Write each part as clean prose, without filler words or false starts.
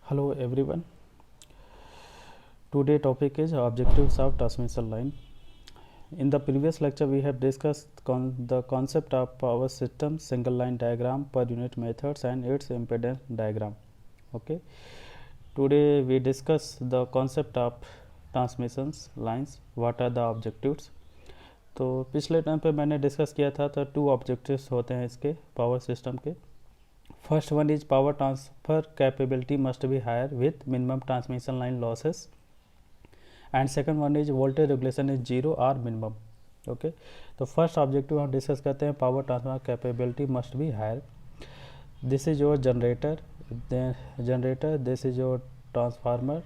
Hello everyone. Today topic is objectives of transmission line. In the previous lecture we have discussed the concept of power system, single line diagram, per unit methods and its impedance diagram. Okay. Today we discuss the concept of transmissions lines. What are the objectives? तो पिछले time पे मैंने discuss किया था तो 2 objectives होते हैं इसके पावर सिस्टम के. First one is power transfer capability must be higher with minimum transmission line losses, and second one is voltage regulation is 0 or minimum. Okay, तो फर्स्ट ऑब्जेक्टिव हम डिस्कस करते हैं power transfer capability must be higher. This is your generator, this is your transformer,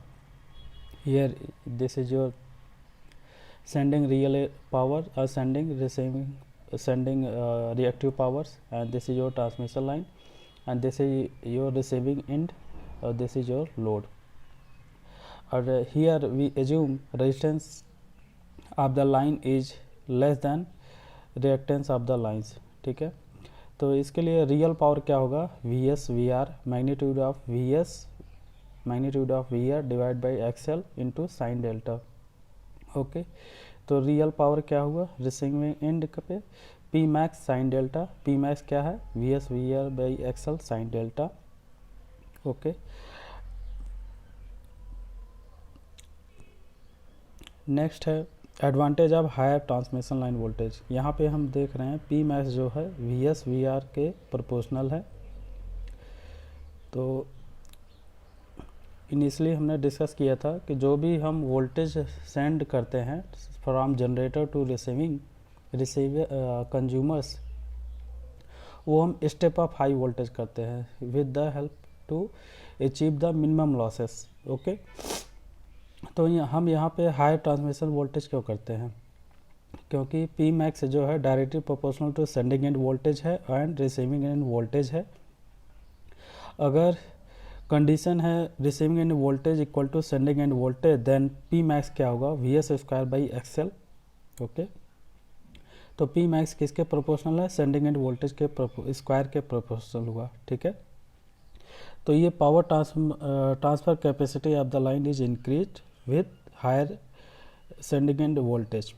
here this is your sending real power or sending reactive powers, and this is your transmission line, and this is your receiving end, this is your load. Or here we assume resistance of the line is less than reactance of the lines. ठीक है, तो इसके लिए real power क्या होगा, V S V R, magnitude of V S magnitude of V R divide by XL into sine delta. Okay, तो real power क्या हुआ रिसीविंग एंड पे P max sine delta. P max क्या है, V S V R by XL sine delta. Okay, next है advantage of higher transmission line voltage. यहाँ पे हम देख रहे हैं पी मैक्स जो है वी एस वी आर के प्रोपोर्शनल है. तो इनिशियली हमने डिस्कस किया था कि जो भी हम वोल्टेज सेंड करते हैं from generator to receiver consumers, वो हम स्टेप अप हाई वोल्टेज करते हैं with the help to achieve the minimum losses. Okay, तो हम यहाँ पे हाई ट्रांसमिशन वोल्टेज क्यों करते हैं, क्योंकि पी मैक्स जो है directly proportional to sending end voltage है एंड रिसीविंग एंड वोल्टेज है. अगर कंडीशन है receiving end voltage equal to sending end voltage, then P max क्या होगा, V S square by XL. Okay, तो पी मैक्स किसके प्रोपोर्शनल है, sending end voltage के स्क्वायर के प्रोपोर्शनल हुआ. ठीक है, तो ये power transfer capacity of the line is increase with higher sending end voltage.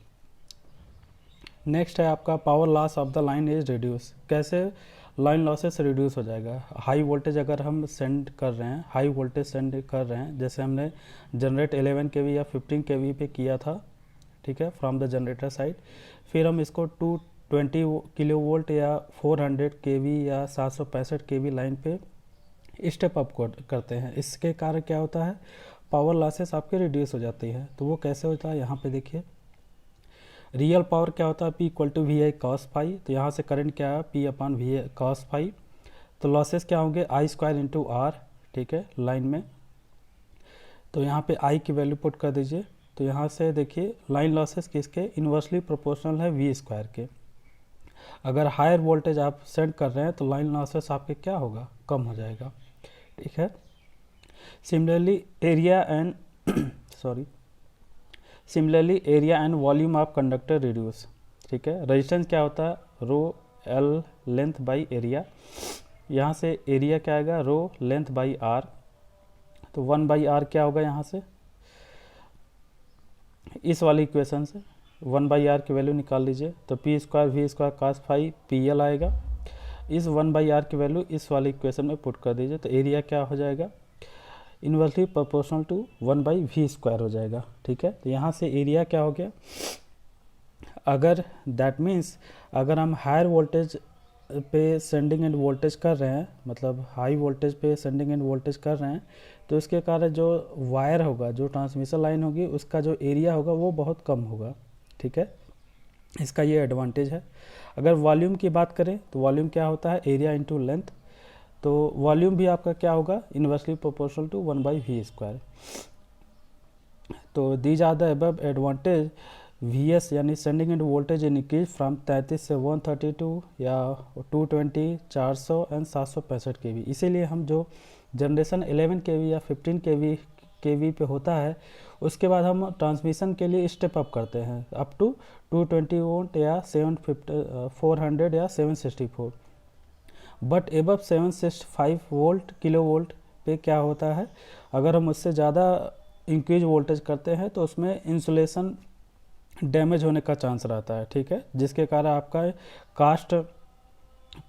Next है आपका power loss of the line is reduce. कैसे लाइन लॉसेस रिड्यूस हो जाएगा, हाई वोल्टेज अगर हम सेंड कर रहे हैं, हाई वोल्टेज सेंड कर रहे हैं, जैसे हमने जनरेट 11 kV या 15 kV पे किया था. ठीक है, फ्रॉम द जनरेटर साइड, फिर हम इसको 220 किलो वोल्ट या 400 kV या 765 kV लाइन पे स्टेप अप करते हैं. इसके कारण क्या होता है, पावर लॉसेस आपके रिड्यूस हो जाती है. तो वो कैसे होता है, यहाँ पे देखिए रियल पावर क्या होता है, P equal to V I cos phi. तो यहाँ से करंट क्या है, P upon V I cos phi. तो लॉसेस क्या होंगे, आई स्क्वायर इंटू आर. ठीक है, लाइन में तो यहाँ पे आई की वैल्यू पुट कर दीजिए. तो यहाँ से देखिए लाइन लॉसेस किसके इन्वर्सली प्रोपोर्शनल है वी स्क्वायर के. अगर हायर वोल्टेज आप सेंड कर रहे हैं तो लाइन लॉसेस आपके क्या होगा, कम हो जाएगा. ठीक है, similarly area and volume of conductor reduce. ठीक है, रेजिस्टेंस क्या होता है, rho L length by area. यहाँ से एरिया क्या आएगा, रो लेंथ बाई आर. तो 1 बाई आर क्या होगा, यहाँ से इस वाली इक्वेशन से 1 बाई आर की वैल्यू निकाल लीजिए. तो P square V square cos phi P L आएगा. इस 1 बाई आर की वैल्यू इस वाली इक्वेशन में पुट कर दीजिए. तो एरिया क्या हो जाएगा, inversely proportional to 1 by V square हो जाएगा. ठीक है, तो यहाँ से एरिया क्या हो गया, अगर दैट मीन्स अगर हम हायर वोल्टेज पे सेंडिंग एंड वोल्टेज कर रहे हैं, मतलब हाई वोल्टेज पे सेंडिंग एंड वोल्टेज कर रहे हैं, तो इसके कारण जो वायर होगा, जो ट्रांसमिशन लाइन होगी, उसका जो एरिया होगा वो बहुत कम होगा. ठीक है, इसका ये एडवांटेज है. अगर वॉल्यूम की बात करें तो वॉल्यूम क्या होता है, एरिया इंटू लेंथ. तो वॉल्यूम भी आपका क्या होगा, inversely proportional to 1 by V square. तो these are the above advantage V S यानी sending end voltage increase from 33 से 132 या 220, 400 एंड 765 kV. इसीलिए हम जो जनरेशन 11 kV या 15 kV पे होता है, उसके बाद हम ट्रांसमिशन के लिए स्टेप अप करते हैं अप टू 220 वोल्ट या 400 या 764. But above 765 volt kilo volt पे क्या होता है, अगर हम उससे ज़्यादा इंक्रीज वोल्टेज करते हैं तो उसमें इंसुलेशन डैमेज होने का चांस रहता है, ठीक है, जिसके कारण आपका कास्ट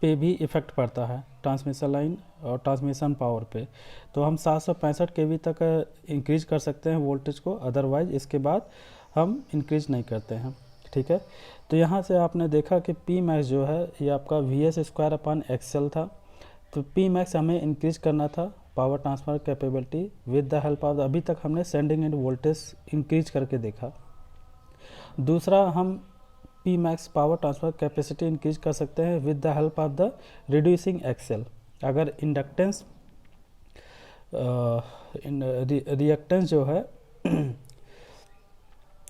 पे भी इफ़ेक्ट पड़ता है, ट्रांसमिशन लाइन और ट्रांसमिशन पावर पे। तो हम 765 kV तक इंक्रीज कर सकते हैं वोल्टेज को, अदरवाइज इसके बाद हम इंक्रीज नहीं करते हैं, ठीक है। तो यहाँ से आपने देखा कि पी मैक्स जो है ये आपका VS² था। तो पी मैक्स हमें इंक्रीज करना था power transfer capability with the help of, अभी तक हमने सेंडिंग एंड वोल्टेज इंक्रीज करके देखा। दूसरा, हम P max power transfer capacity increase कर सकते हैं with the help of the reducing XL. अगर इंडक्टेंस रिएक्टेंस जो है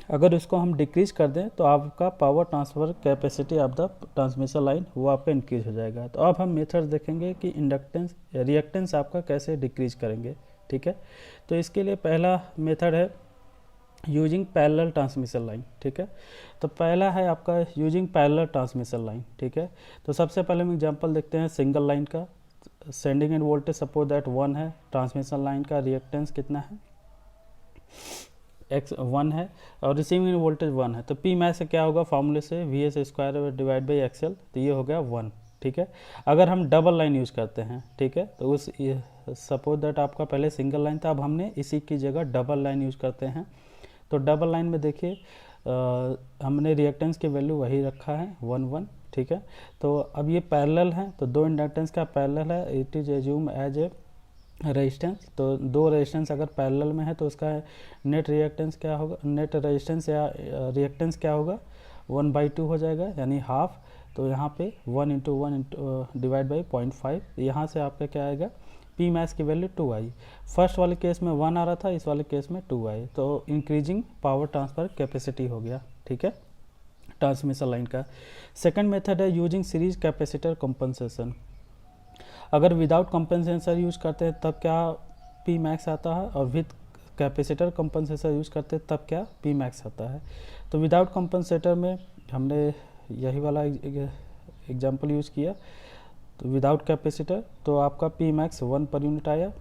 अगर उसको हम डिक्रीज कर दें तो आपका power transfer capacity of the transmission line वो आपका इंक्रीज हो जाएगा। तो अब हम मेथड देखेंगे कि इंडक्टेंस रिएक्टेंस आपका कैसे डिक्रीज करेंगे, ठीक है। तो इसके लिए पहला मेथड है यूजिंग पैरेलल ट्रांसमिशन लाइन, ठीक है। तो पहला है आपका यूजिंग पैरेलल ट्रांसमिशन लाइन, ठीक है। तो सबसे पहले हम एग्जांपल देखते हैं सिंगल लाइन का। Sending end voltage suppose that 1 है, ट्रांसमिशन लाइन का रिएक्टेंस कितना है, x1 है, और रिसीविंग एंड वोल्टेज 1 है। तो पी मैक्स से क्या होगा, फॉर्मूले से VS² डिवाइड बाई XL, तो ये हो गया 1, ठीक है। अगर हम डबल लाइन यूज करते हैं, ठीक है, तो उस सपोज दैट आपका पहले सिंगल लाइन था, अब हमने इसी की जगह डबल लाइन यूज करते हैं। तो डबल लाइन में देखिए हमने रिएक्टेंस की वैल्यू वही रखा है 1 ठीक है। तो अब ये पैरेलल है, तो दो इंडक्टेंस का पैरेलल है, it is assume as a resistance. तो दो रेजिस्टेंस अगर पैरेलल में है तो उसका नेट रिएक्टेंस क्या होगा, नेट रेजिस्टेंस या रिएक्टेंस क्या होगा, 1/2 हो जाएगा, यानी हाफ। तो यहाँ पे 1 × 1 डिवाइड बाई 0.5, यहाँ से आपका क्या आएगा, पी मैक्स की वैल्यू 2 आई। फर्स्ट वाले केस में 1 आ रहा था, इस वाले केस में 2 आई। तो इंक्रीजिंग पावर ट्रांसफर कैपेसिटी हो गया, ठीक है, ट्रांसमिशन लाइन का। सेकंड मेथड है यूजिंग सीरीज कैपेसिटर कंपनसेशन। अगर विदाउट कंपनसेशन यूज करते हैं तब क्या पी मैक्स आता है, और विद कैपेसिटर कंपनसेशन यूज करते हैं तब क्या पी मैक्स आता है। तो विदाउट कंपनसेटर में हमने यही वाला एग्जाम्पल यूज़ किया, तो विदाउट कैपेसिटर तो आपका पी मैक्स 1 पर यूनिट आया।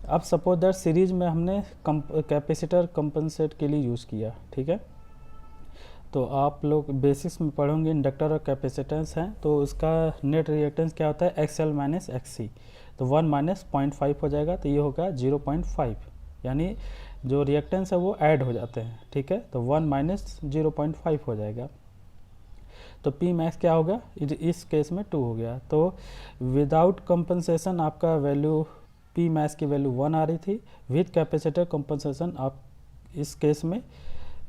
अब सपोज दैट सीरीज में हमने कैपेसिटर कंपनसेट के लिए यूज़ किया, ठीक है। तो आप लोग बेसिक्स में पढ़ोगे इंडक्टर और कैपेसिटेंस हैं, तो उसका नेट रिएक्टेंस क्या होता है, XL माइनस XC। तो 1 माइनस 0.5 हो जाएगा, तो ये होगा 0.5, यानी जो रिएक्टेंस है वो ऐड हो जाते हैं, ठीक है। तो 1 माइनस 0.5 हो जाएगा। तो पी मैक्स क्या होगा, इस केस में 2 हो गया। तो विदाउट कंपनसेशन आपका वैल्यू पी मैक्स की वैल्यू 1 आ रही थी, विद कैपेसिटर कंपनसेशन आप इस केस में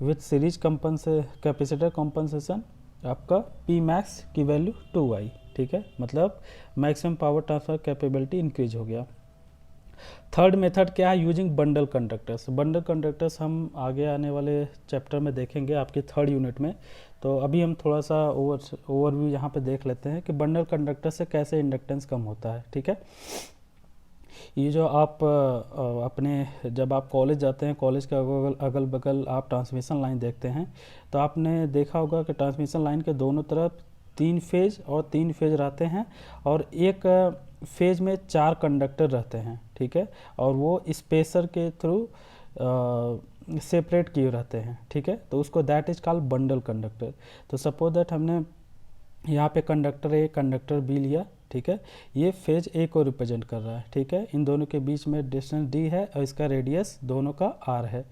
विद सीरीज कैपेसिटर कंपनसेशन आपका पी मैक्स की वैल्यू 2 आई, ठीक है, मतलब maximum power transfer capability increase हो गया। थर्ड मेथड क्या है, using bundle conductors. Bundle conductors हम आगे आने वाले चैप्टर में देखेंगे, आपके थर्ड यूनिट में। तो अभी हम थोड़ा सा ओवरव्यू यहाँ पे देख लेते हैं कि बंडल कंडक्टर से कैसे इंडक्टेंस कम होता है, ठीक है। ये जो आप अपने जब आप कॉलेज जाते हैं, कॉलेज के अगल बगल आप ट्रांसमिशन लाइन देखते हैं, तो आपने देखा होगा कि ट्रांसमिशन लाइन के दोनों तरफ 3 फेज और 3 फेज रहते हैं, और एक फेज में 4 कंडक्टर रहते हैं, ठीक है, और वो स्पेसर के थ्रू सेपरेट किए रहते हैं, ठीक है। तो उसको that is called bundle conductor. तो सपोज दैट हमने यहाँ पे कंडक्टर ए कंडक्टर बी लिया, ठीक है, ये फेज ए को रिप्रेजेंट कर रहा है, ठीक है। इन दोनों के बीच में डिस्टेंस डी है और इसका रेडियस दोनों का आर है।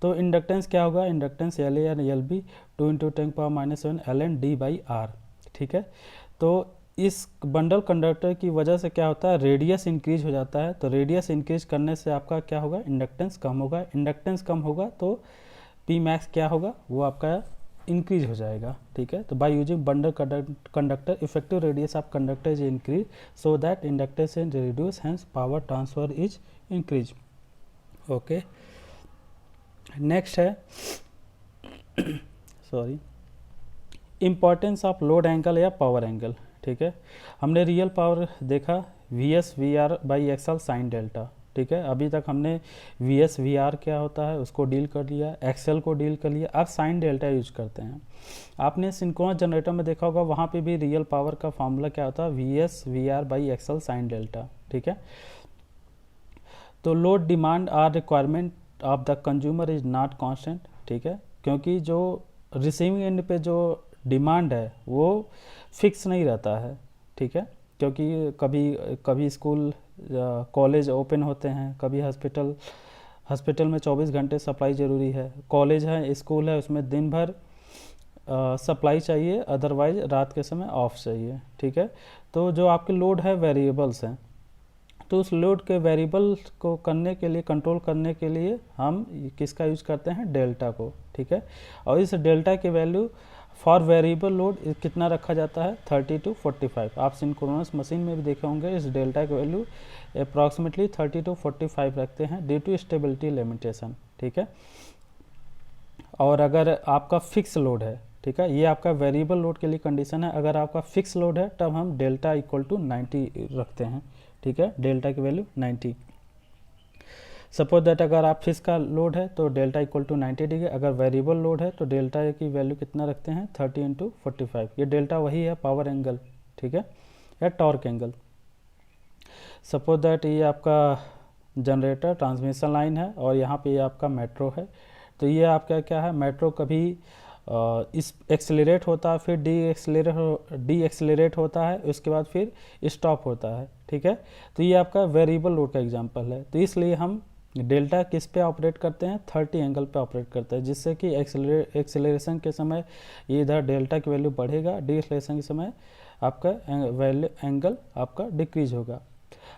तो इंडक्टेंस क्या होगा, इंडक्टेंस एल ए या एल बी 2 × 10⁻⁷ ln d/r, ठीक है। तो इस बंडल कंडक्टर की वजह से क्या होता है, रेडियस इंक्रीज हो जाता है। तो रेडियस इंक्रीज करने से आपका क्या होगा, इंडक्टेंस कम होगा। इंडक्टेंस कम होगा तो पी मैक्स क्या होगा, वो आपका इंक्रीज हो जाएगा, ठीक है। तो by using bundle conductor effective radius of conductor is increase so that inductance is reduce, hence power transfer is increase. Okay, next है sorry, importance of load angle या पावर एंगल, ठीक है। हमने रियल पावर देखा VS/VR/XL sine delta, ठीक है। अभी तक हमने VS/VR क्या होता है उसको डील कर लिया, XL को डील कर लिया, अब साइन डेल्टा यूज करते हैं। आपने सिंक्रोनस जनरेटर में देखा होगा, वहाँ पे भी रियल पावर का फॉर्मूला क्या होता है, VS/VR/XL साइन डेल्टा, ठीक है। तो load demand or requirement of the consumer is not constant, ठीक है, क्योंकि जो रिसीविंग एंड पे जो डिमांड है वो फिक्स नहीं रहता है, ठीक है, क्योंकि कभी कभी स्कूल कॉलेज ओपन होते हैं, कभी हॉस्पिटल में 24 घंटे सप्लाई ज़रूरी है, कॉलेज है स्कूल है उसमें दिन भर सप्लाई चाहिए, अदरवाइज रात के समय ऑफ चाहिए, ठीक है। तो जो आपके लोड है वेरिएबल्स हैं, तो उस लोड के वेरिएबल को करने के लिए, कंट्रोल करने के लिए हम किसका यूज करते हैं, डेल्टा को, ठीक है। और इस डेल्टा की वैल्यू फॉर वेरिएबल लोड कितना रखा जाता है, 30 to 45। आप सिंक्रोनस मशीन में भी देखे होंगे इस डेल्टा की वैल्यू अप्रॉक्सीमेटली 30 to 45 रखते हैं ड्यू टू स्टेबिलिटी लिमिटेशन, ठीक है। और अगर आपका फिक्स लोड है, ठीक है, ये आपका वेरिएबल लोड के लिए कंडीशन है, अगर आपका फिक्स लोड है तब हम डेल्टा इक्वल टू 90 रखते हैं, ठीक है, डेल्टा की वैल्यू 90। सपोज दैट अगर आप फिक्स का लोड है तो डेल्टा इक्वल टू 90 डिग्री, अगर वेरिएबल लोड है तो डेल्टा की वैल्यू कितना रखते हैं, 30 into 45। ये डेल्टा वही है पावर एंगल, ठीक है, या टॉर्क एंगल। सपोज दैट ये आपका जनरेटर ट्रांसमिशन लाइन है और यहाँ पे ये आपका मेट्रो है, तो ये आपका क्या है, मेट्रो कभी इस एक्सेलरेट होता है, फिर डी एक्सेलरेट होता है, उसके बाद फिर स्टॉप होता है, ठीक है। तो ये आपका वेरिएबल लोड का एग्जांपल है, तो इसलिए हम डेल्टा किस पे ऑपरेट करते हैं, 30 एंगल पे ऑपरेट करते हैं, जिससे कि एक्सेलरेशन के समय ये इधर डेल्टा की वैल्यू बढ़ेगा, डी एक्सेलरेशन के समय आपका एंगल आपका डिक्रीज होगा।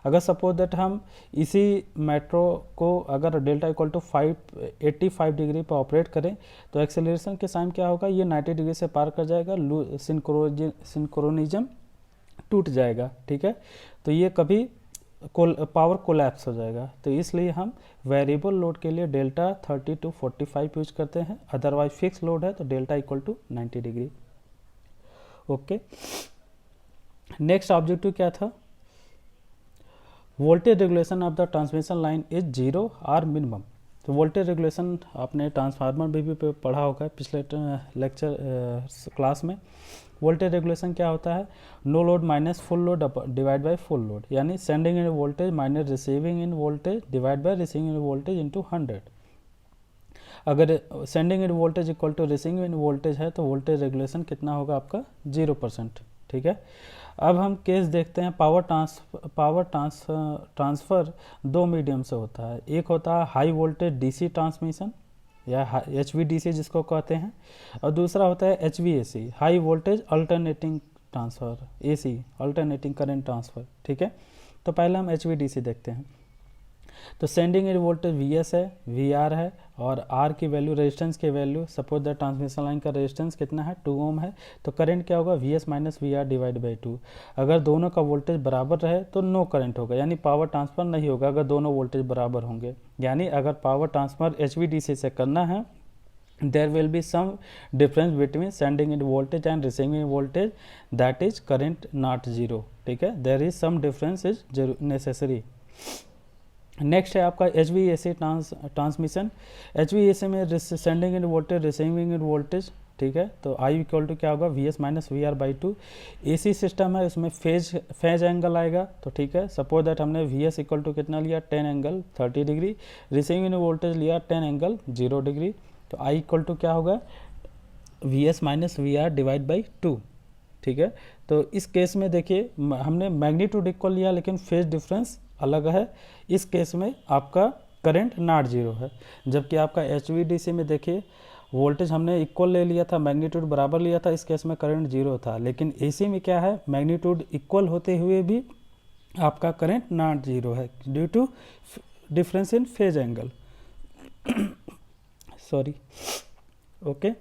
अगर सपोज दैट हम इसी मेट्रो को अगर डेल्टा इक्वल टू 85 डिग्री पर ऑपरेट करें तो एक्सेलरेशन के टाइम क्या होगा, ये 90 डिग्री से पार कर जाएगा, सिंक्रोनिज्म टूट जाएगा, ठीक है। तो ये कभी पावर कोलैप्स हो जाएगा, तो इसलिए हम वेरिएबल लोड के लिए डेल्टा 30 to 45 यूज करते हैं, अदरवाइज फिक्स लोड है तो delta equal to 90 degree. Okay, next objective क्या था, voltage regulation of the transmission line is 0 और मिनिमम। तो वोल्टेज रेगुलेशन आपने ट्रांसफार्मर भी पढ़ा होगा पिछले लेक्चर क्लास में। वोल्टेज रेगुलेशन क्या होता है, no load minus full load divide by full load, यानी sending in voltage minus receiving in voltage divide by receiving in voltage into 100। अगर sending in voltage equal to receiving in voltage है तो voltage regulation कितना होगा आपका 0%, ठीक है। अब हम केस देखते हैं, पावर ट्रांसफ़र दो मीडियम से होता है, एक होता है हाई वोल्टेज डीसी ट्रांसमिशन या HVDC जिसको कहते हैं, और दूसरा होता है HVAC high voltage alternating transfer, AC alternating current transfer, ठीक है। तो पहले हम HVDC देखते हैं। तो सेंडिंग एंड वोल्टेज VS है, VR है, और R की वैल्यू रेजिस्टेंस की value, suppose the transmission line का रेजिस्टेंस कितना है 2 ओम है, तो करंट क्या होगा VS minus VR divide by 2। अगर दोनों का वोल्टेज बराबर रहे तो नो करंट होगा, यानी पावर ट्रांसफर नहीं होगा अगर दोनों वोल्टेज बराबर होंगे, यानी अगर पावर ट्रांसफर HVDC से करना है there will be some difference between sending in voltage and receiving in voltage, that is current not zero, ठीक है, there is some difference is necessary। Next है आपका HVAC ट्रांसमिशन। HVAC में sending end voltage receiving end voltage, ठीक है, तो I equal to क्या होगा VS minus VR by 2। AC system है, उसमें फेज एंगल आएगा, तो ठीक है, सपोज दैट हमने VS इक्वल टू कितना लिया 10 angle 30 degree, receiving end voltage लिया 10 एंगल 0 डिग्री, तो I इक्वल टू क्या होगा VS minus VR divide by 2, ठीक है। तो इस केस में देखिए हमने मैग्नीट्यूड इक्वल लिया लेकिन फेज डिफरेंस अलग है, इस केस में आपका करंट नॉट जीरो है, जबकि आपका HVDC में देखिए वोल्टेज हमने इक्वल ले लिया था, मैग्नीट्यूड बराबर लिया था, इस केस में करंट जीरो था, लेकिन AC में क्या है, मैग्नीट्यूड इक्वल होते हुए भी आपका करंट नॉट जीरो है due to difference in phase angle. Sorry, okay.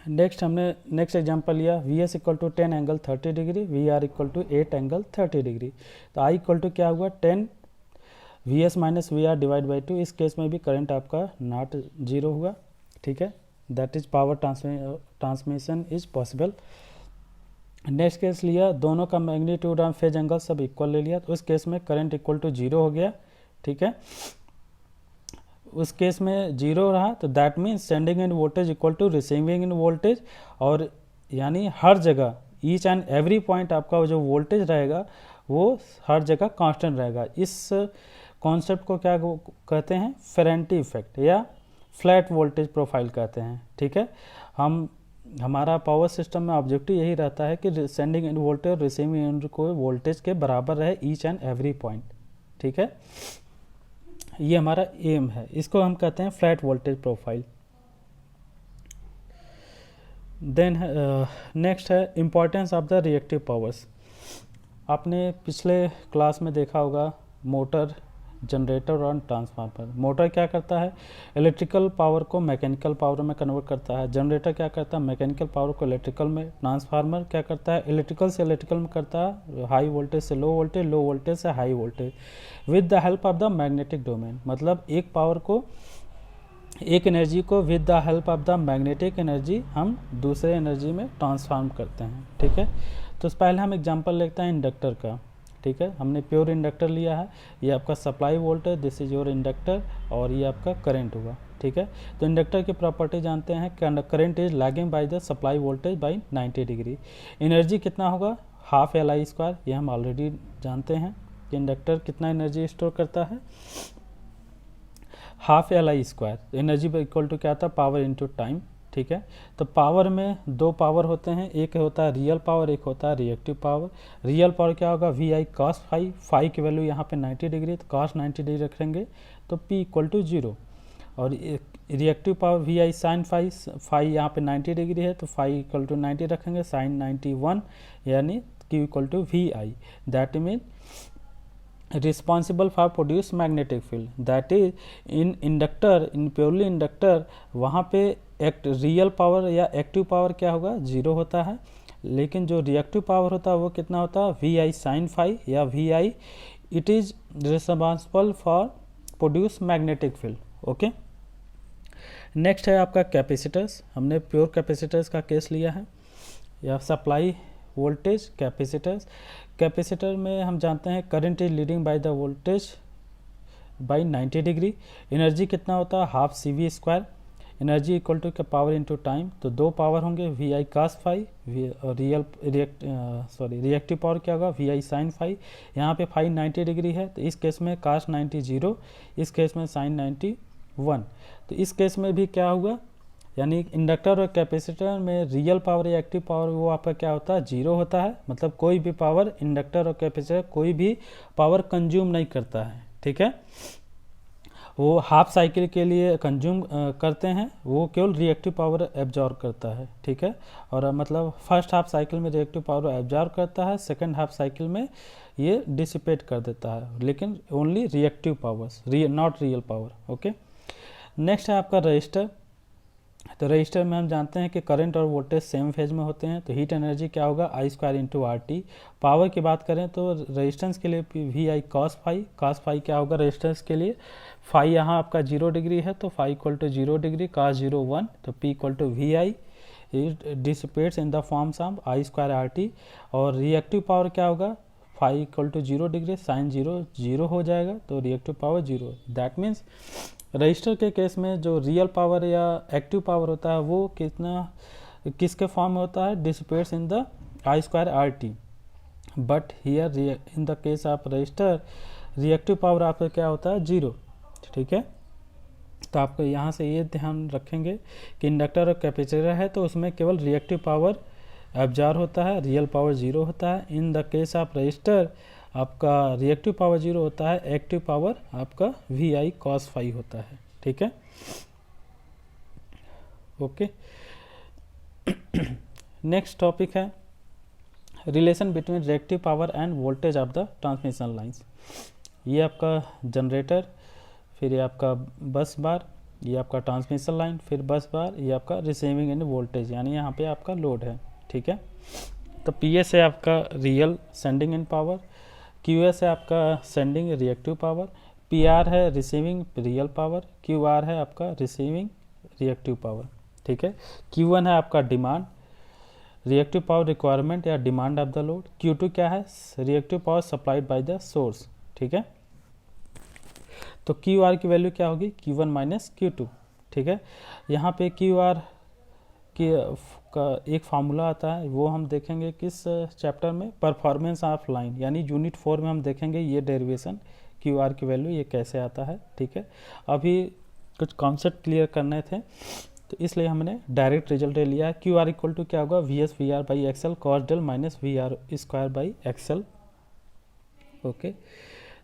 Next हमने नेक्स्ट एग्जांपल लिया, VS equal to 10 angle 30 degree, VR equal to 8 angle 30 degree, तो I इक्वल टू क्या हुआ 10 VS minus VR divide by 2। इस case में भी current आपका not zero हुआ, ठीक है, that is power transmission is possible. Next case लिया, दोनों का मैग्नीट्यूड और फेज एंगल सब इक्वल ले लिया, तो उस केस में करंट इक्वल टू जीरो हो गया, ठीक है। उस केस में जीरो रहा तो that means sending in voltage equal to receiving in voltage, और यानी हर जगह ईच एंड एवरी पॉइंट आपका जो वोल्टेज रहेगा वो हर जगह कांस्टेंट रहेगा। इस कॉन्सेप्ट को क्या कहते हैं, फेरेंटी इफेक्ट या फ्लैट वोल्टेज प्रोफाइल कहते हैं। ठीक है, हमारा पावर सिस्टम में ऑब्जेक्टिव यही रहता है कि सेंडिंग एंड वोल्टेज और रिसीविंग एंड को वोल्टेज के बराबर रहे ईच एंड एवरी पॉइंट। ठीक है, ये हमारा एम है, इसको हम कहते हैं flat voltage profile. Then next है importance of the reactive powers. आपने पिछले क्लास में देखा होगा मोटर, जनरेटर और ट्रांसफार्मर। मोटर क्या करता है, इलेक्ट्रिकल पावर को मैकेनिकल पावर में कन्वर्ट करता है। जनरेटर क्या करता है, मैकेनिकल पावर को इलेक्ट्रिकल में। ट्रांसफार्मर क्या करता है, इलेक्ट्रिकल से इलेक्ट्रिकल में करता है, हाई वोल्टेज से लो वोल्टेज, लो वोल्टेज से high voltage, with the help of the magnetic domain. मतलब एक पावर को, एक एनर्जी को with the help of the magnetic energy हम दूसरे एनर्जी में ट्रांसफॉर्म करते हैं। ठीक है, तो पहले हम एग्जांपल लेते हैं इंडक्टर का। ठीक है, हमने प्योर इंडक्टर लिया है, ये आपका supply voltage, this is your inductor, और ये आपका करंट हुआ। ठीक है, तो इंडक्टर की प्रॉपर्टी जानते हैं, current is lagging by the supply voltage by 90 degree. Energy कितना होगा, हाफ Li², ये हम ऑलरेडी जानते हैं कि इंडक्टर कितना एनर्जी स्टोर करता है, half Li²। Energy equal to क्या था, पावर इनटू टाइम। ठीक है, तो पावर में दो पावर होते हैं, एक होता है रियल पावर, एक होता है रिएक्टिव पावर। रियल पावर क्या होगा, VI cos फाई, फाई की वैल्यू यहाँ पे 90 डिग्री, तो cos 90 डिग्री रखेंगे तो P इक्वल टू 0। और reactive power VI sin phi, phi यहाँ पे 90 डिग्री है तो फाई इक्वल टू 90 रखेंगे, sin 91, यानी Q equal to VI। That mean responsible for produce magnetic field, that is in inductor, in purely inductor, वहाँ पे real power या active power क्या होगा, 0 होता है। लेकिन जो रिएक्टिव पावर होता है वो कितना होता है, VI sin फाई या VI, it is responsible for produce magnetic field. Okay, next है आपका कैपेसिटर्स। हमने प्योर कैपेसिटर्स का केस लिया है, या सप्लाई वोल्टेज कैपेसिटर्स। कैपेसिटर में हम जानते हैं current is leading by the voltage by 90 degree. Energy कितना होता है, half CV²। Energy equal to power into time, तो दो पावर होंगे, VI cos फाई और रिएक्टिव पावर क्या होगा, VI sin फाई। यहाँ पे फाई 90 डिग्री है तो इस केस में cos 90 0, इस केस में sin 90 1। तो इस केस में भी क्या हुआ, यानी इंडक्टर और कैपेसिटर में रियल पावर या एक्टिव पावर वो आपका क्या होता है, 0 होता है। मतलब कोई भी पावर, इंडक्टर और कैपेसिटर कोई भी पावर कंज्यूम नहीं करता है। ठीक है, वो हाफ साइकिल के लिए कंज्यूम करते हैं, वो केवल रिएक्टिव पावर एब्जॉर्ब करता है। ठीक है, और मतलब फर्स्ट हाफ साइकिल में रिएक्टिव पावर एब्जॉर्ब करता है, सेकंड हाफ साइकिल में ये डिसिपेट कर देता है, लेकिन only reactive powers, not real power. Okay, next है आपका रजिस्टर। तो रजिस्टर में हम जानते हैं कि करंट और वोल्टेज सेम फेज में होते हैं, तो हीट एनर्जी क्या होगा, I² इंटू RT। पावर की बात करें तो रेजिस्टेंस के लिए VI cos phi, cos phi क्या होगा रेजिस्टेंस के लिए, फाई यहाँ आपका 0 डिग्री है तो phi equal to 0 degree, cos 0 1, तो P equal to VI, dissipates in the forms of I² RT। और रिएक्टिव पावर क्या होगा, phi equal to 0 degree, sine 0 0 हो जाएगा, तो reactive power 0। That means register के केस में जो रियल पावर या एक्टिव पावर होता है वो किसके फॉर्म में होता है, dissipates in the I² RT। But here in the case of register reactive power आपका क्या होता है, 0। ठीक है, तो आपको यहाँ से ये ध्यान रखेंगे कि इंडक्टर और कैपेसिटर है तो उसमें केवल रिएक्टिव पावर एब्जॉर्ब होता है, रियल पावर 0 होता है। In the case of register आपका रिएक्टिव पावर 0 होता है, एक्टिव पावर आपका VI cos फाई होता है। ठीक है, ओके। नेक्स्ट टॉपिक है relation between reactive power end voltage of the transmission lines. ये आपका जनरेटर, फिर ये आपका बस बार, ये आपका ट्रांसमिशन लाइन, फिर बस बार, ये आपका रिसीविंग एंड वोल्टेज, यानी यहाँ पे आपका लोड है। ठीक है, तो PS है आपका real sending end power, QS है आपका सेंडिंग रिएक्टिव पावर, PR है रिसीविंग रियल पावर, QR है आपका रिसीविंग रिएक्टिव पावर। ठीक है, Q1 है आपका डिमांड, रिएक्टिव पावर रिक्वायरमेंट या demand of the load. Q2 क्या है, reactive power supplied by the source. ठीक है, तो QR की वैल्यू क्या होगी, Q1 माइनस Q2। ठीक है, यहाँ पे QR का एक फार्मूला आता है, वो हम देखेंगे किस चैप्टर में, परफॉर्मेंस ऑफ लाइन, यानी यूनिट 4 में हम देखेंगे ये डेरिवेशन क्यू आर की वैल्यू ये कैसे आता है, ठीक है। अभी कुछ कॉन्सेप्ट क्लियर करने थे तो इसलिए हमने डायरेक्ट रिजल्ट ले लिया। क्यू आर इक्वल टू क्या होगा, V S V R by XL cos del minus V R square by XL. Okay,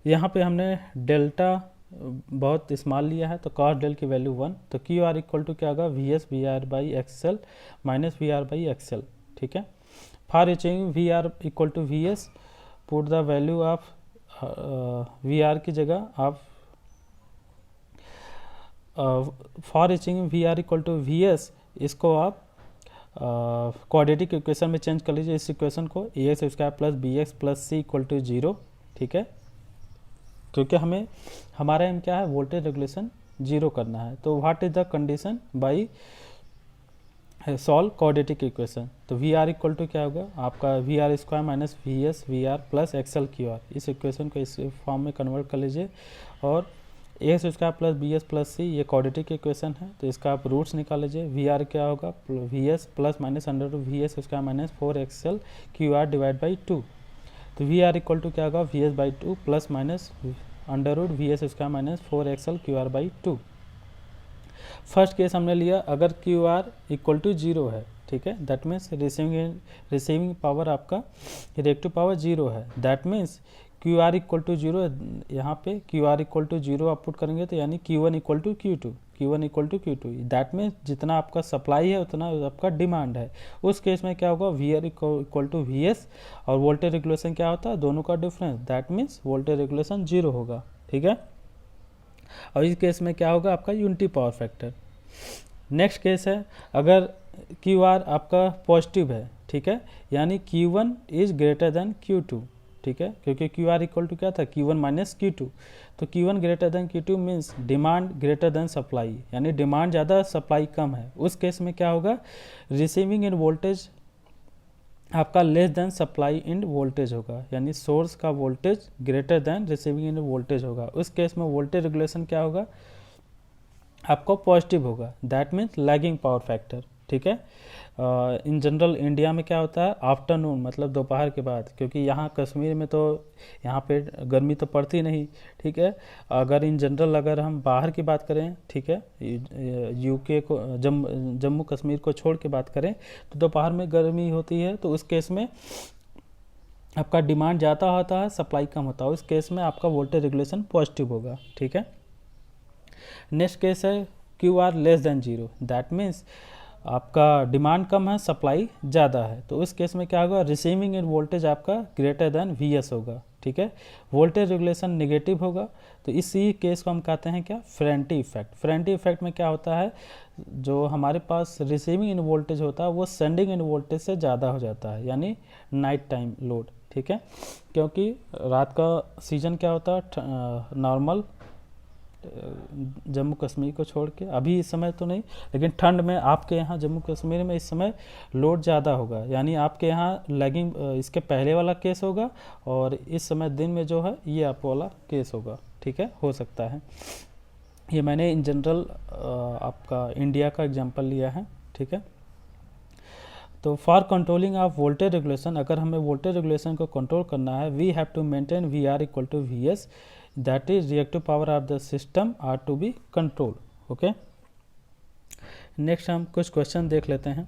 यहाँ पे हमने डेल्टा बहुत स्मॉल लिया है तो कॉस डेल की वैल्यू 1, तो क्यू आर इक्वल टू क्या होगा, V S V R by XL minus V R by XL, ठीक है। For achieving V R equal to V S, put the value of V R की जगह आप for achieving V R equal to V S, इसको आप quadratic equation में change कर लीजिए इस इक्वेशन को, a x square plus b x plus c equal to 0, ठीक है। क्योंकि हमें हमारा एम क्या है, वोल्टेज रेगुलेशन 0 करना है। तो what is the condition by solve quadratic equation, तो वी आर इक्वल टू क्या होगा आपका V R square minus V S V R plus XL Q R. इस इक्वेशन को इस फॉर्म में कन्वर्ट कर लीजिए और a x square plus b x plus c ये क्वाड्रेटिक इक्वेशन है तो इसका आप रूट्स निकाल लीजिए। वी आर क्या होगा, V S plus minus under root V S square minus 4 XL Q R divide by 2, तो वी आर इक्वल टू क्या होगा, V S by 2 plus minus under root V S square minus 4 XL Q R by 2। First case हमने लिया अगर Q R equal to 0 है, ठीक है, that means receiving power आपका रिएक्टिव पावर 0 है, that means Q R equal to 0, यहाँ पे क्यू आर इक्वल टू 0 आप पुट करेंगे तो यानी Q one equal to Q two, Q one equal to Q two, that means जितना आपका सप्लाई है उतना आपका डिमांड है। उस केस में क्या होगा, V R equal to V S और वोल्टेज रेगुलेशन क्या होता है, दोनों का difference, that means voltage regulation 0 होगा, ठीक है। और इस केस में क्या होगा आपका unity power factor. Next case है अगर क्यू आर आपका पॉजिटिव है, ठीक है, यानी Q one is greater than Q two, ठीक है, क्योंकि क्यू आर इक्वल टू क्या था, Q one minus Q two, तो Q one greater than Q two means demand greater than supply, यानी डिमांड ज़्यादा सप्लाई कम है। उस केस में क्या होगा, रिसीविंग इन वोल्टेज आपका less than supply end voltage होगा, यानी सोर्स का वोल्टेज ग्रेटर देन रिसीविंग इन वोल्टेज होगा। उस केस में वोल्टेज रेगुलेशन क्या होगा आपको पॉजिटिव होगा, that means lagging power factor, ठीक है। इन जनरल इंडिया में क्या होता है, आफ्टरनून मतलब दोपहर के बाद, क्योंकि यहाँ कश्मीर में तो यहाँ पे गर्मी तो पड़ती नहीं, ठीक है। अगर इन जनरल अगर हम बाहर की बात करें, ठीक है, यूके को जम्मू कश्मीर को छोड़ के बात करें तो दोपहर में गर्मी होती है, तो उस केस में आपका डिमांड ज़्यादा होता है, सप्लाई कम होता है, उस केस में आपका वोल्टेज रेगुलेशन पॉजिटिव होगा, ठीक है। नेक्स्ट केस है Q R less than 0, that means आपका डिमांड कम है सप्लाई ज़्यादा है, तो उस केस में क्या होगा, रिसीविंग इन वोल्टेज आपका ग्रेटर देन वी एस होगा, ठीक है, वोल्टेज रेगुलेशन नेगेटिव होगा। तो इसी केस को हम कहते हैं क्या, फेरेंटी इफेक्ट। फेरेंटी इफेक्ट में क्या होता है, जो हमारे पास रिसीविंग इन वोल्टेज होता है वो सेंडिंग इन वोल्टेज से ज़्यादा हो जाता है, यानी नाइट टाइम लोड, ठीक है, क्योंकि रात का सीजन क्या होता है नॉर्मल जम्मू कश्मीर को छोड़ के, अभी इस समय तो नहीं, लेकिन ठंड में आपके यहाँ जम्मू कश्मीर में इस समय लोड ज़्यादा होगा, यानी आपके यहाँ लैगिंग इसके पहले वाला केस होगा और इस समय दिन में जो है ये आप वाला केस होगा, ठीक है, हो सकता है। ये मैंने इन जनरल आपका इंडिया का एग्जांपल लिया है, ठीक है। तो for controlling of voltage regulation, अगर हमें वोल्टेज रेगुलेशन को कंट्रोल करना है, we have to maintain V R equal to V S, that is reactive power of the system are to be controlled, okay। Next हम कुछ question देख लेते हैं,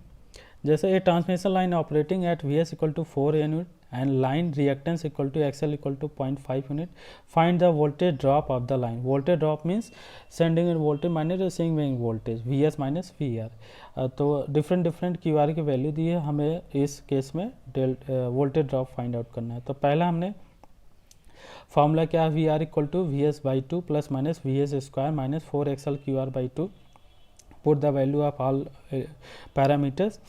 जैसे a transmission line operating at V S equal to 4 unit and line reactance equal to XL equal to 0.5 unit, find the voltage drop of the line. Voltage drop means sending in voltage minus receiving voltage, V S minus V R. तो different Q R की value दी है, हमें इस case में voltage drop find out करना है। तो पहला हमने फॉर्मूला क्या है, V R equal to V S by 2 plus minus V S square minus 4 XL Q R by 2, put the value of all parameters.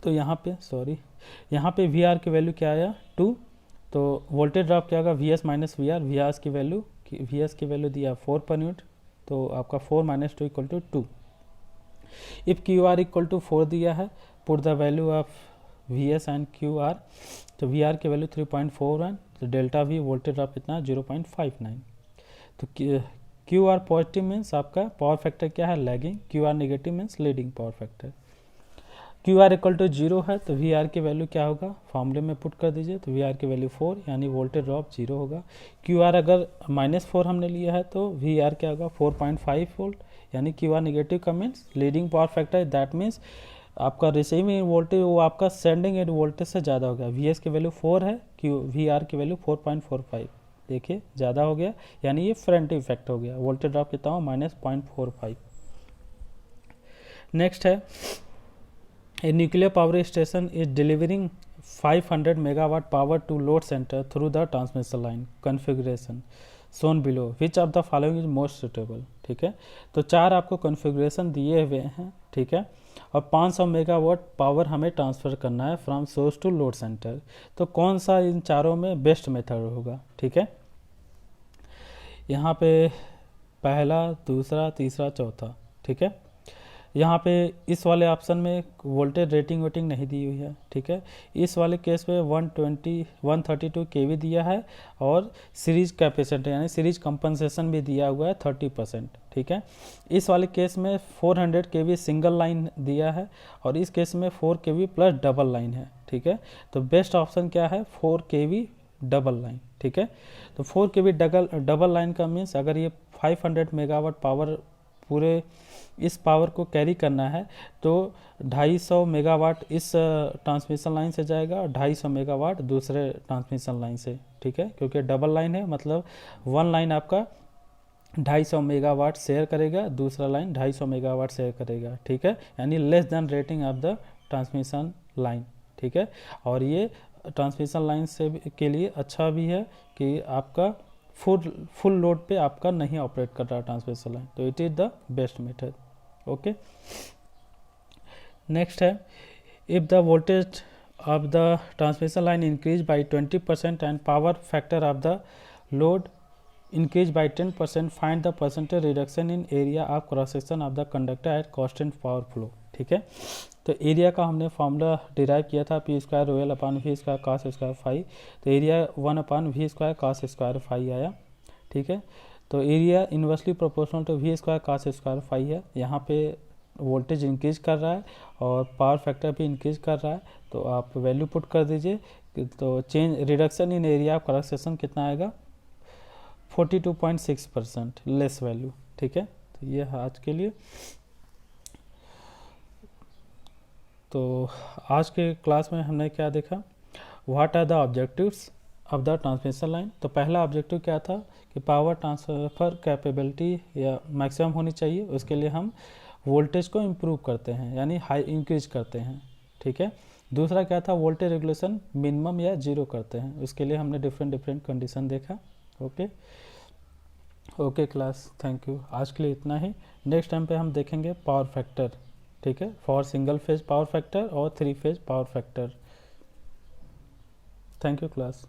तो यहाँ पे वी आर की वैल्यू क्या आया 2, तो वोल्टेज ड्रॉप क्या होगा V S minus V R, V S की वैल्यू दिया 4 पर यूनिट, तो आपका 4 minus 2 equal to 2। If Q R equal to 4 दिया है, put the value of V S and Q R, तो वी आर की वैल्यू 3.41, तो डेल्टा वी वोल्टेज ड्रॉप इतना 0.59। तो क्यू आर पॉजिटिव मीन्स आपका पावर फैक्टर क्या है lagging, Q R negative means leading power factor. Q R equal to 0 है तो वी आर की वैल्यू क्या होगा, फॉर्मूले में पुट कर दीजिए, तो वी आर की वैल्यू 4 यानी वोल्टेज ड्रॉप 0 होगा। क्यू आर अगर -4 हमने लिया है तो वी आर क्या होगा 4.5 वोल्ट, यानी क्यू आर निगेटिव का means leading power factor, that means आपका रिसीविंग वोल्टेज वो आपका सेंडिंग एंड वोल्टेज से ज़्यादा हो गया। वी एस की वैल्यू 4 है, क्यू वी आर की वैल्यू 4.45, देखिए ज़्यादा हो गया, यानी ये फ्रंट इफेक्ट हो गया। वोल्टेज ड्रॉप कितना हो -0.45। नेक्स्ट है A nuclear power station is delivering 500 megawatt power to load center through the transmission line configuration shown below. Which of the following is most suitable? ठीक है, तो 4 आपको कॉन्फ़िगरेशन दिए हुए हैं, ठीक है, और 500 मेगावाट पावर हमें ट्रांसफ़र करना है from source to load centre. तो कौन सा इन चारों में बेस्ट मेथड होगा? ठीक है, यहाँ पे पहला, दूसरा, तीसरा, चौथा, ठीक है। यहाँ पे इस वाले ऑप्शन में वोल्टेज रेटिंग वेटिंग नहीं दी हुई है, ठीक है। इस वाले केस में 132 केवी दिया है और सीरीज कैपेसिटर यानी सीरीज कंपनसेशन भी दिया हुआ है 30%, ठीक है। इस वाले केस में 400 केवी सिंगल लाइन दिया है और इस केस में 4 केवी प्लस डबल लाइन है, ठीक है। तो बेस्ट ऑप्शन क्या है, 4 केवी डबल लाइन, ठीक है। तो 4 केवी डबल लाइन का मीन्स अगर ये 500 मेगावाट पावर पूरे इस पावर को कैरी करना है तो 250 मेगावाट इस ट्रांसमिशन लाइन से जाएगा और 250 मेगावाट दूसरे ट्रांसमिशन लाइन से, ठीक है, क्योंकि डबल लाइन है, मतलब वन लाइन आपका 250 मेगावाट शेयर करेगा, दूसरा लाइन 250 मेगावाट शेयर करेगा, ठीक है, यानी less than rating of the transmission line, ठीक है। और ये ट्रांसमिशन लाइन से के लिए अच्छा भी है कि आपका फुल लोड पे आपका नहीं ऑपरेट कर रहा ट्रांसमिशन लाइन, तो it is the best method. Okay, next है, if the voltage of the transmission line increase by 20% and power factor of the load increase by 10%, find the percentage reduction in area of cross section of the conductor at constant power flow, ठीक है। तो area का हमने formula derive किया था P square rho L upon V square cos square phi, तो area 1 upon V square cos square phi आया, ठीक है। तो area inversely proportional to V square cos square phi है। यहाँ पे वोल्टेज इंक्रीज कर रहा है और पावर फैक्टर भी इंक्रीज कर रहा है, तो आप वैल्यू पुट कर दीजिए, तो change reduction in area of cross section कितना आएगा 42.6% लेस वैल्यू, ठीक है। तो ये है आज के लिए। तो आज के क्लास में हमने क्या देखा, what are the objectives of the transmission line. तो पहला ऑब्जेक्टिव क्या था कि पावर ट्रांसफ़र कैपेबिलिटी या मैक्सिमम होनी चाहिए, उसके लिए हम वोल्टेज को इम्प्रूव करते हैं यानी हाई इंक्रीज करते हैं, ठीक है। दूसरा क्या था, वोल्टेज रेगुलेशन मिनिमम या जीरो करते हैं, उसके लिए हमने डिफरेंट कंडीशन देखा। ओके क्लास, थैंक यू, आज के लिए इतना ही। नेक्स्ट टाइम पे हम देखेंगे पावर फैक्टर, ठीक है, for single phase power factor और 3 phase power factor. Thank you class.